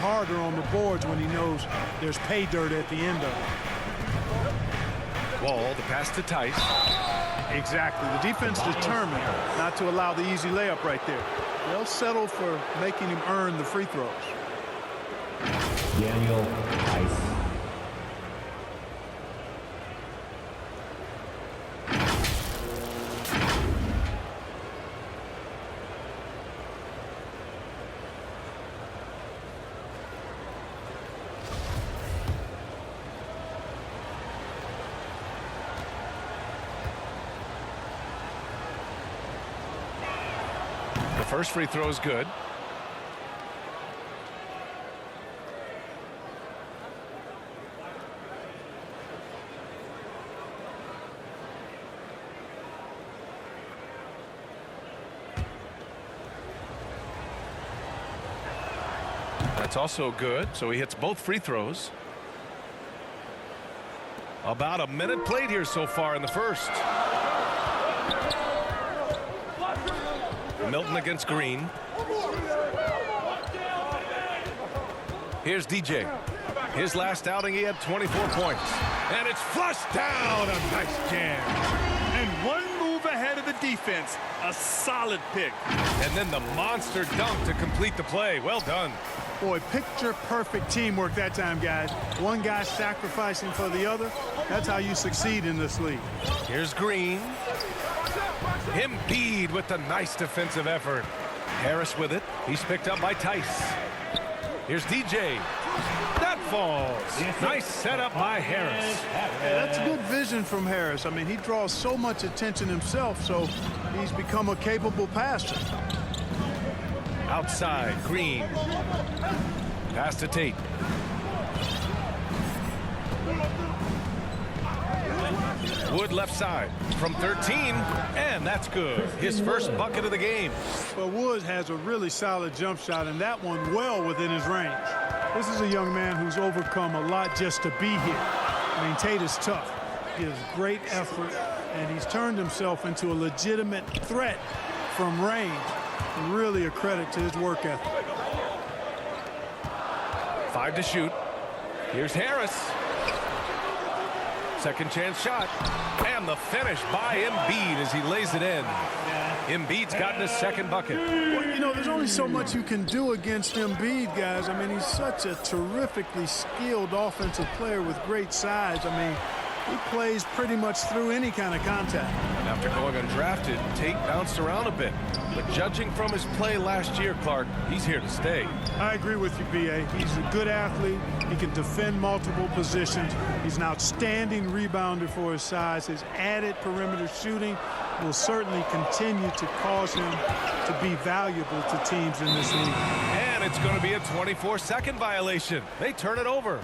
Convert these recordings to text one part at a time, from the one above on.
harder on the boards when he knows there's pay dirt at the end of it. Wall, the pass to Tice. Exactly. The defense determined not to allow the easy layup right there. They'll settle for making him earn the free throws. Daniel Tice. The first free throw is good. That's also good, so he hits both free throws. About a minute played here so far in the first. Milton against Green. Here's DJ. His last outing, he had 24 points. And it's flushed down. A nice jam. And one move ahead of the defense. A solid pick. And then the monster dunk to complete the play. Well done. Boy, picture-perfect teamwork that time, guys. One guy sacrificing for the other. That's how you succeed in this league. Here's Green. Embiid with the nice defensive effort. Harris with it. He's picked up by Tice. Here's DJ. That falls. Nice setup by Harris. Yeah, that's good vision from Harris. I mean, he draws so much attention himself, so he's become a capable passer. Outside, Green. Pass to Tate. Wood left side from 13, and that's good. His first bucket of the game. But Wood has a really solid jump shot, and that one well within his range. This is a young man who's overcome a lot just to be here. I mean, Tate is tough. He has great effort, and he's turned himself into a legitimate threat from range. Really a credit to his work ethic. 5 to shoot. Here's Harris. Second chance shot. And the finish by Embiid as he lays it in. Embiid's gotten his second bucket. Well, you know, there's only so much you can do against Embiid, guys. I mean, he's such a terrifically skilled offensive player with great size. I mean, he plays pretty much through any kind of contact. After going undrafted, Tate bounced around a bit. But judging from his play last year, Clark, he's here to stay. I agree with you, B.A. He's a good athlete. He can defend multiple positions. He's an outstanding rebounder for his size. His added perimeter shooting will certainly continue to cause him to be valuable to teams in this league. And it's going to be a 24-second violation. They turn it over.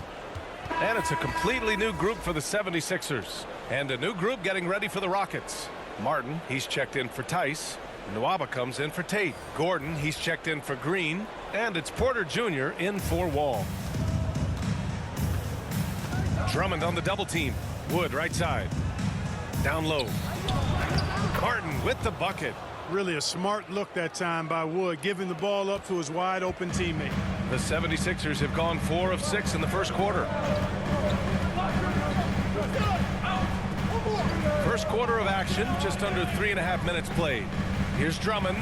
And it's a completely new group for the 76ers. And a new group getting ready for the Rockets. Martin, he's checked in for Tice. Nwaba comes in for Tate. Gordon, he's checked in for Green. And it's Porter Jr. in for Wall. Drummond on the double team. Wood right side. Down low. Martin with the bucket. Really a smart look that time by Wood, giving the ball up to his wide open teammate. The 76ers have gone 4 of 6 in the first quarter. First quarter of action, just under 3.5 minutes played. Here's Drummond.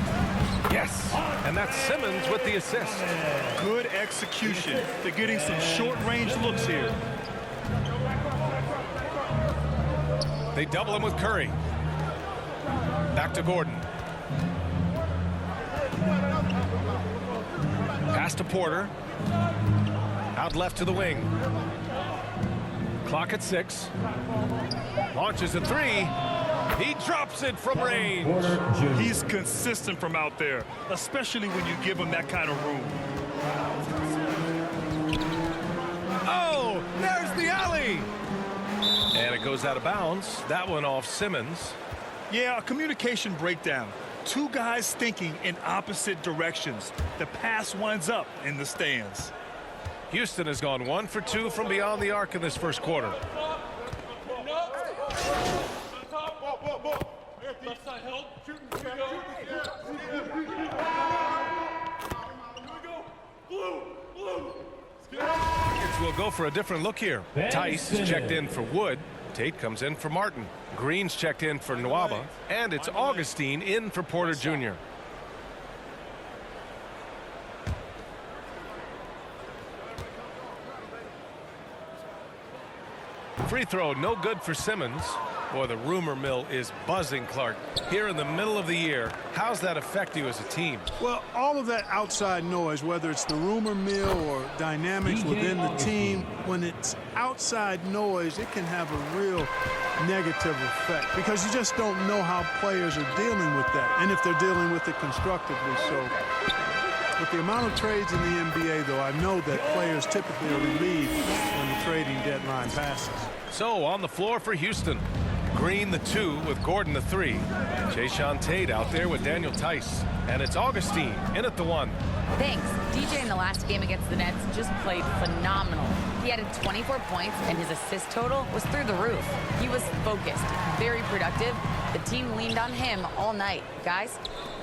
Yes, and that's Simmons with the assist. Good execution. They're getting some short-range looks here. They double him with Curry. Back to Gordon. Pass to Porter. Out left to the wing. Clock at 6. Launches a 3. He drops it from range. He's consistent from out there, especially when you give him that kind of room. Oh, there's the alley. And it goes out of bounds. That one off Simmons. Yeah, a communication breakdown. Two guys thinking in opposite directions. The pass winds up in the stands. Houston has gone 1 for 2 from beyond the arc in this first quarter. Left side help. Shooting. Here we go. Blue. we'll go for a different look here. Tice is checked in for Wood. Tate comes in for Martin. Green's checked in for Nwaba. And it's Augustine in for Porter Jr. Free throw, no good for Simmons. Boy, the rumor mill is buzzing, Clark. Here in the middle of the year, how's that affect you as a team? Well, all of that outside noise, whether it's the rumor mill or dynamics within the team, when it's outside noise, it can have a real negative effect because you just don't know how players are dealing with that and if they're dealing with it constructively. So with the amount of trades in the NBA, though, I know that players typically are relieved when the trading deadline passes. So on the floor for Houston. Green the 2 with Gordon the 3. Jayshawn Tate out there with Daniel Tice. And it's Augustine in at the 1. Thanks. DJ in the last game against the Nets just played phenomenal. He added 24 points and his assist total was through the roof. He was focused, very productive. The team leaned on him all night. Guys?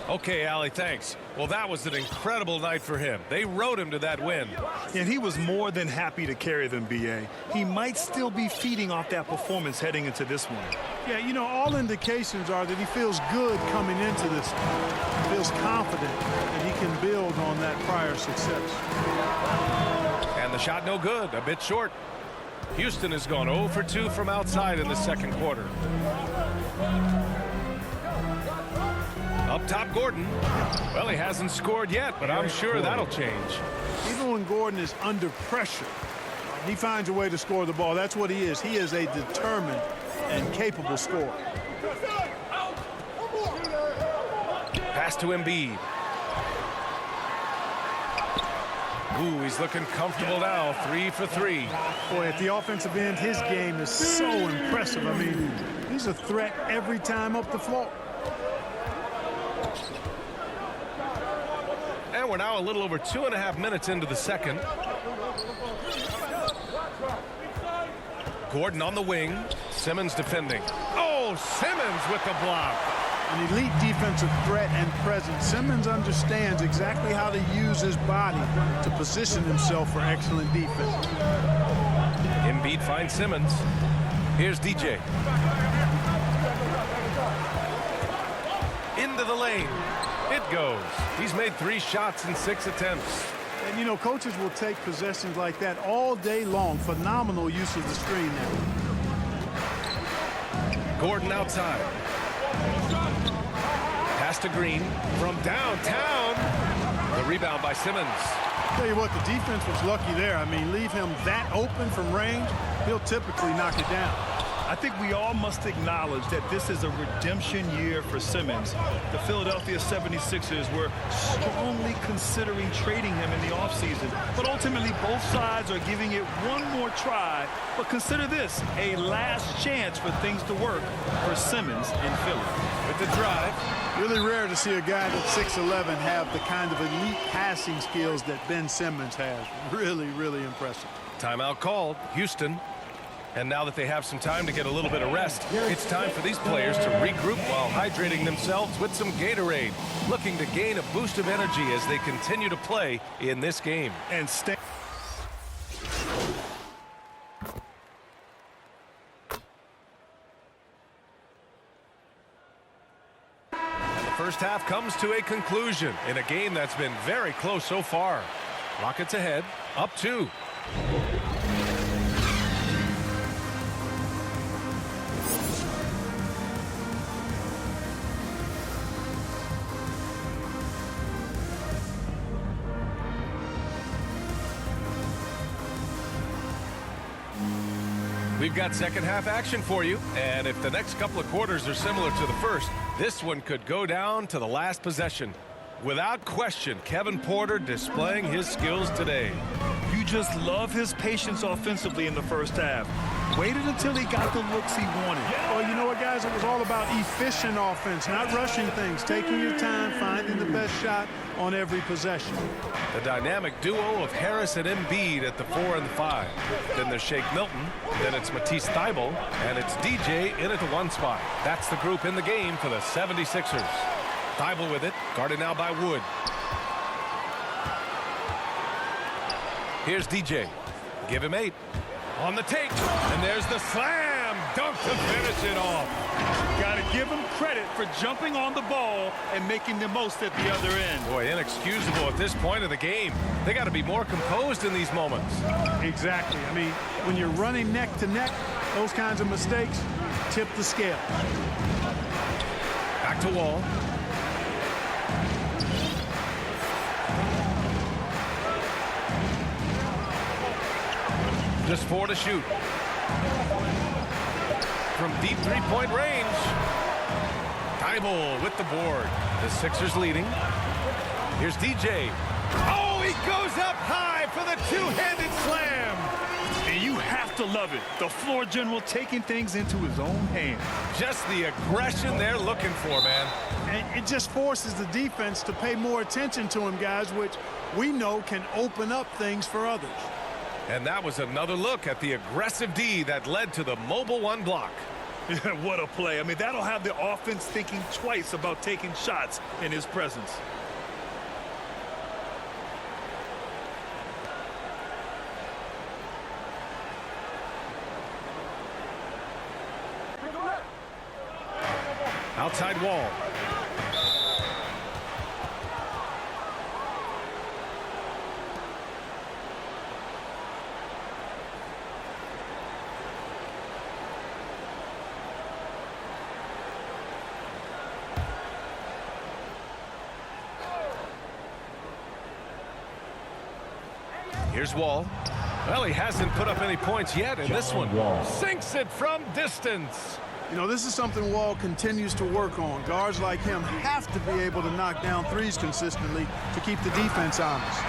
Okay, Allie, thanks. Well, that was an incredible night for him. They rode him to that win. And he was more than happy to carry them, B.A. He might still be feeding off that performance heading into this one. Yeah, you know, all indications are that he feels good coming into this one. He feels confident that he can build on that prior success. And the shot no good, a bit short. Houston has gone 0 for 2 from outside in the second quarter. Up top, Gordon. Well, he hasn't scored yet, but I'm sure that'll change. Even when Gordon is under pressure, he finds a way to score the ball. That's what he is. He is a determined and capable scorer. Pass to Embiid. Ooh, he's looking comfortable now. 3 for 3. Boy, at the offensive end, his game is so impressive. I mean, he's a threat every time up the floor. And we're now a little over 2.5 minutes into the second. Gordon on the wing. Simmons defending. Oh, Simmons with the block. An elite defensive threat and presence. Simmons understands exactly how to use his body to position himself for excellent defense. Embiid finds Simmons. Here's DJ. Into the lane. It goes. He's made 3 shots in 6 attempts. And, you know, coaches will take possessions like that all day long. Phenomenal use of the screen there. Gordon outside. Pass to Green from downtown. The rebound by Simmons. Tell you what, the defense was lucky there. I mean, leave him that open from range, he'll typically knock it down. I think we all must acknowledge that this is a redemption year for Simmons. The Philadelphia 76ers were strongly considering trading him in the offseason, but ultimately both sides are giving it one more try. But consider this, a last chance for things to work for Simmons in Philly. With the drive. Really rare to see a guy that's 6'11" have the kind of elite passing skills that Ben Simmons has. Really, really impressive. Timeout called. Houston. And now that they have some time to get a little bit of rest, it's time for these players to regroup while hydrating themselves with some Gatorade, looking to gain a boost of energy as they continue to play in this game. And stay. The first half comes to a conclusion in a game that's been very close so far. Rockets ahead, up 2. We've got second half action for you, and if the next couple of quarters are similar to the first, this one could go down to the last possession. Without question, Kevin Porter displaying his skills today. You just love his patience offensively in the first half. Waited until he got the looks he wanted. Well, you know what, guys? It was all about efficient offense, not rushing things, taking your time, finding the best shot on every possession. The dynamic duo of Harris and Embiid at the 4 and the 5. Then there's Shake Milton, then it's Matisse Thybulle, and it's DJ in at the 1 spot. That's the group in the game for the 76ers. Thybulle with it, guarded now by Wood. Here's DJ. give him 8. On the take, and there's the slam dunk to finish it off. Got to give him credit for jumping on the ball and making the most at the other end. Boy, inexcusable at this point of the game. They got to be more composed in these moments. Exactly. I mean, when you're running neck to neck, those kinds of mistakes tip the scale. Back to Wall. Just 4 to shoot. From deep three-point range. Thibault with the board. The Sixers leading. Here's DJ. Oh, he goes up high for the two-handed slam. And you have to love it. The floor general taking things into his own hands. Just the aggression they're looking for, man. And it just forces the defense to pay more attention to him, guys, which we know can open up things for others. And that was another look at the aggressive D that led to the mobile 1 block. What a play. I mean, that'll have the offense thinking twice about taking shots in his presence. Outside Wall. Here's Wall. Well, he hasn't put up any points yet, and this one sinks it from distance. You know, this is something Wall continues to work on. Guards like him have to be able to knock down threes consistently to keep the defense honest.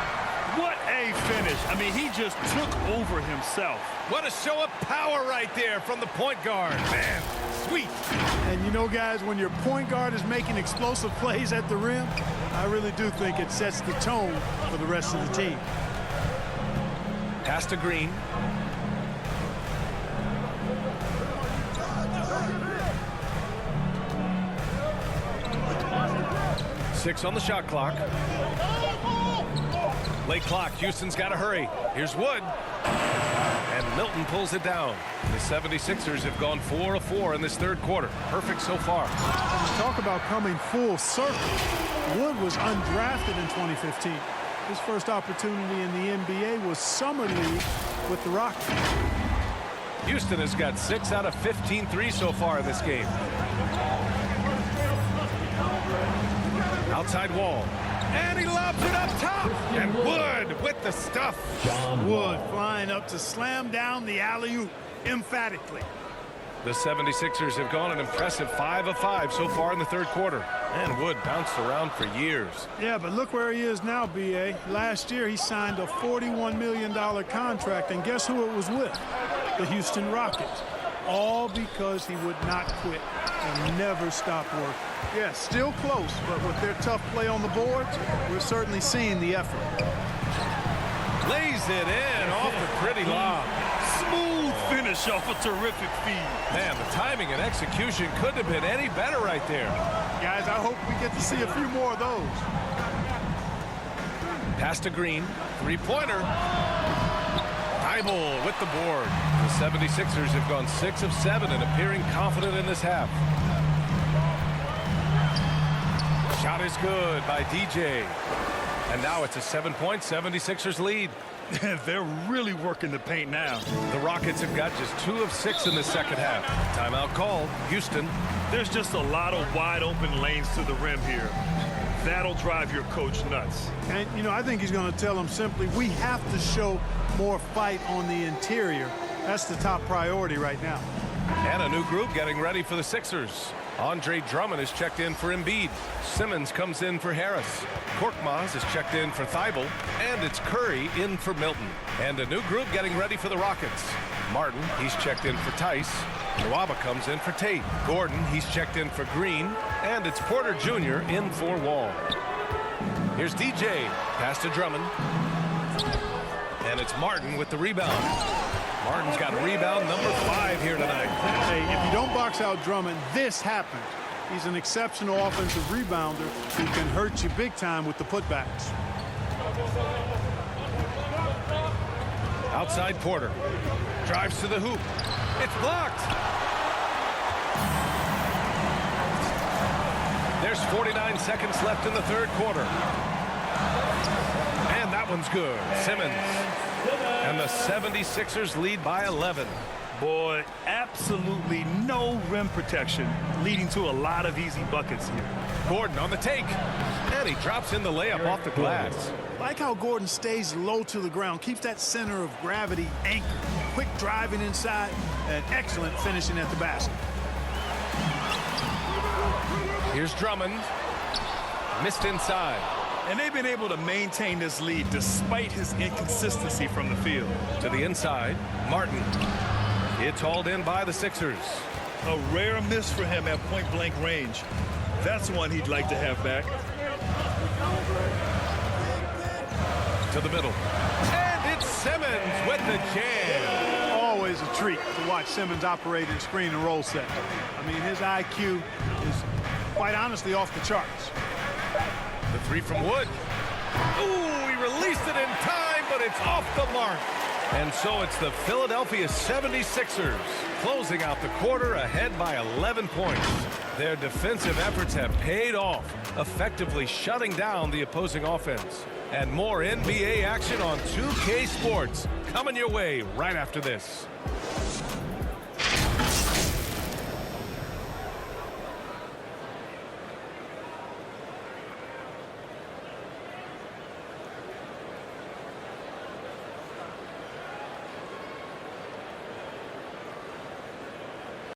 What a finish. I mean, he just took over himself. What a show of power right there from the point guard. Man, sweet. And you know, guys, when your point guard is making explosive plays at the rim, I really do think it sets the tone for the rest of the team. Pass to Green. Six on the shot clock. Late clock. Houston's got to hurry. Here's Wood. And Milton pulls it down. The 76ers have gone 4 of 4 in this third quarter. Perfect so far. Talk about coming full circle. Wood was undrafted in 2015. His first opportunity in the NBA was Summer League with the Rockets. Houston has got 6 out of 15 threes so far in this game. Outside Wall. And he lobs it up top. And Wood with the stuff. Wood flying up to slam down the alley-oop emphatically. The 76ers have gone an impressive 5 of 5 so far in the third quarter. And Wood bounced around for years. Yeah, but look where he is now, B.A. Last year, he signed a $41 million contract, and guess who it was with? The Houston Rockets. All because he would not quit and never stop working. Yeah, still close, but with their tough play on the boards, we're certainly seeing the effort. Lays it in off the pretty lob. Smooth finish off a terrific feed. Man, the timing and execution couldn't have been any better right there. Guys, I hope we get to see a few more of those. Pass to Green. Three-pointer. Thibault with the board. The 76ers have gone 6 of 7 and appearing confident in this half. Shot is good by DJ. And now it's a 7-point 76ers lead. They're really working the paint now. The Rockets have got just 2 of 6 in the second half. Timeout called. Houston. There's just a lot of wide open lanes to the rim here. That'll drive your coach nuts. And, you know, I think he's going to tell them simply, we have to show more fight on the interior. That's the top priority right now. And a new group getting ready for the Sixers. Andre Drummond is checked in for Embiid. Simmons comes in for Harris. Korkmaz is checked in for Thibault. And it's Curry in for Milton. And a new group getting ready for the Rockets. Martin, he's checked in for Tice. Nwaba comes in for Tate. Gordon, he's checked in for Green. And it's Porter Jr. in for Wall. Here's DJ. Pass to Drummond. And it's Martin with the rebound. Martin's got rebound number 5 here tonight. Hey, if you don't box out Drummond, this happens. He's an exceptional offensive rebounder who can hurt you big time with the putbacks. outside Porter. Drives to the hoop. It's blocked. There's 49 seconds left in the third quarter. And that one's good. Simmons. And the 76ers lead by 11. Boy, absolutely no rim protection, leading to a lot of easy buckets here. Gordon on the take. And he drops in the layup off the glass. Like how Gordon stays low to the ground, keeps that center of gravity anchored. Quick driving inside and excellent finishing at the basket. Here's Drummond. Missed inside. And they've been able to maintain this lead despite his inconsistency from the field. To the inside, Martin. It's hauled in by the Sixers. A rare miss for him at point-blank range. That's one he'd like to have back. To the middle. And it's Simmons with the jam. Always a treat to watch Simmons operate in screen and roll set. I mean, his IQ is quite honestly off the charts. The three from Wood. Ooh, he released it in time, but it's off the mark. And so it's the Philadelphia 76ers closing out the quarter ahead by 11 points. Their defensive efforts have paid off, effectively shutting down the opposing offense. And more NBA action on 2K Sports coming your way right after this.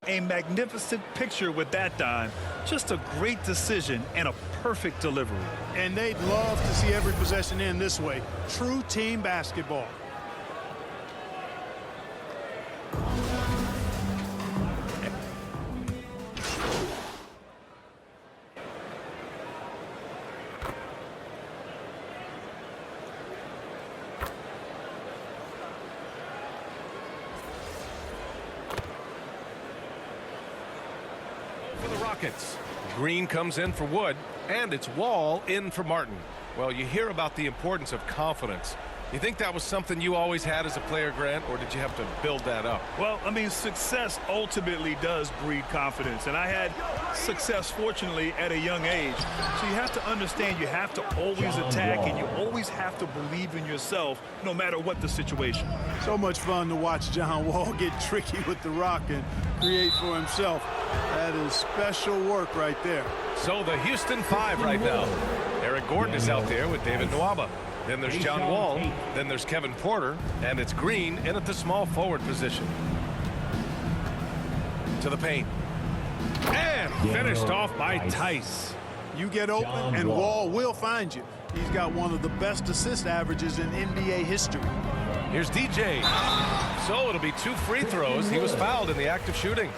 A magnificent picture with that dime. Just a great decision and a perfect delivery. And they'd love to see every possession end this way. True team basketball. For the Rockets. Green comes in for Wood, and it's Wall in for Martin. Well, you hear about the importance of confidence. You think that was something you always had as a player, Grant, or did you have to build that up? Well, I mean, success ultimately does breed confidence, and I had success, fortunately, at a young age. So you have to understand you have to always attack, and you always have to believe in yourself, no matter what the situation. So much fun to watch John Wall get tricky with the rock and create for himself. That is special work right there. So the Houston Five right now. Eric Gordon is out there with David Nwaba. Then there's John Wall. Then there's Kevin Porter. And it's Green in at the small forward position. To the paint. And finished off by Tice. You get open and Wall will find you. He's got one of the best assist averages in NBA history. Here's DJ. So it'll be 2 free throws. He was fouled in the act of shooting.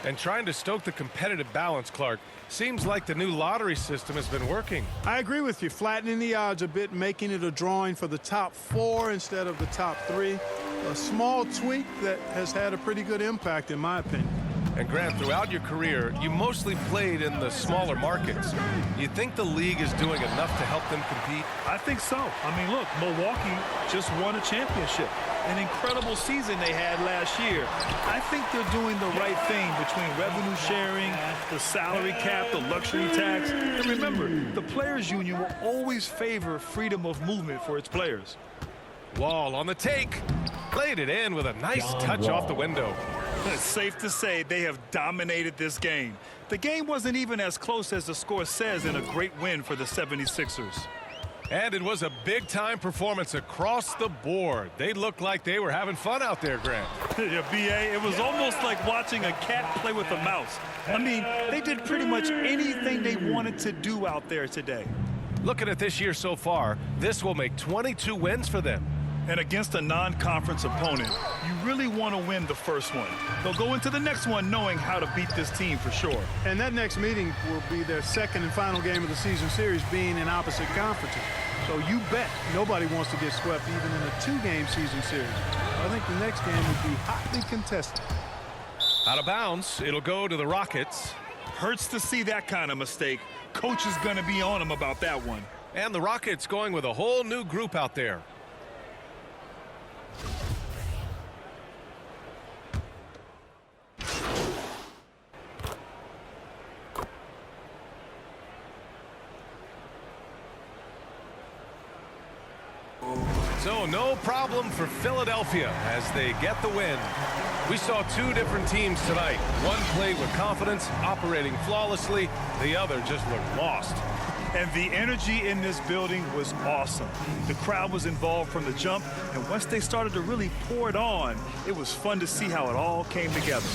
And trying to stoke the competitive balance, Clark, seems like the new lottery system has been working. I agree with you. Flattening the odds a bit, making it a drawing for the top 4 instead of the top 3. A small tweak that has had a pretty good impact, in my opinion. And Grant, throughout your career, you mostly played in the smaller markets. You think the league is doing enough to help them compete? I think so. I mean, look, Milwaukee just won a championship. An incredible season they had last year. I think they're doing the right thing between revenue sharing, the salary cap, the luxury tax. And remember, the Players Union will always favor freedom of movement for its players. Wall on the take. Laid it in with a nice touch off the window. It's safe to say they have dominated this game. The game wasn't even as close as the score says in a great win for the 76ers. And it was a big-time performance across the board. They looked like they were having fun out there, Grant. Yeah, B.A., it was almost like watching a cat play with a mouse. I mean, they did pretty much anything they wanted to do out there today. Looking at this year so far, this will make 22 wins for them. And against a non-conference opponent, you really want to win the first one. They'll go into the next one knowing how to beat this team for sure. And that next meeting will be their second and final game of the season series, being in opposite conferences. So you bet nobody wants to get swept even in a 2-game season series. I think the next game would be hotly contested. Out of bounds, it'll go to the Rockets. Hurts to see that kind of mistake. Coach is going to be on him about that one. And the Rockets going with a whole new group out there. So no problem for Philadelphia as they get the win. We saw two different teams tonight. One played with confidence, operating flawlessly. The other just looked lost. And the energy in this building was awesome. The crowd was involved from the jump, and once they started to really pour it on, it was fun to see how it all came together.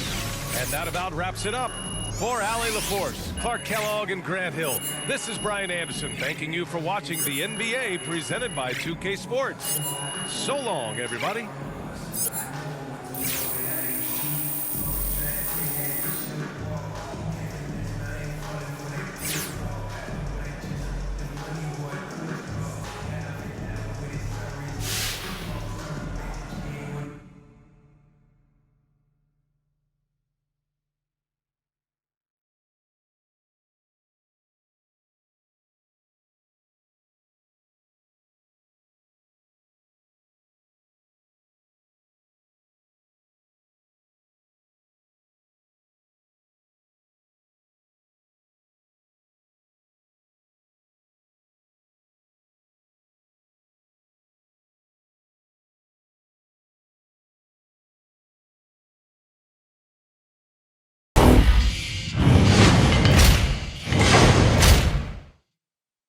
And that about wraps it up. For Allie LaForce, Clark Kellogg, and Grant Hill, this is Brian Anderson thanking you for watching the NBA presented by 2K Sports. So long, everybody.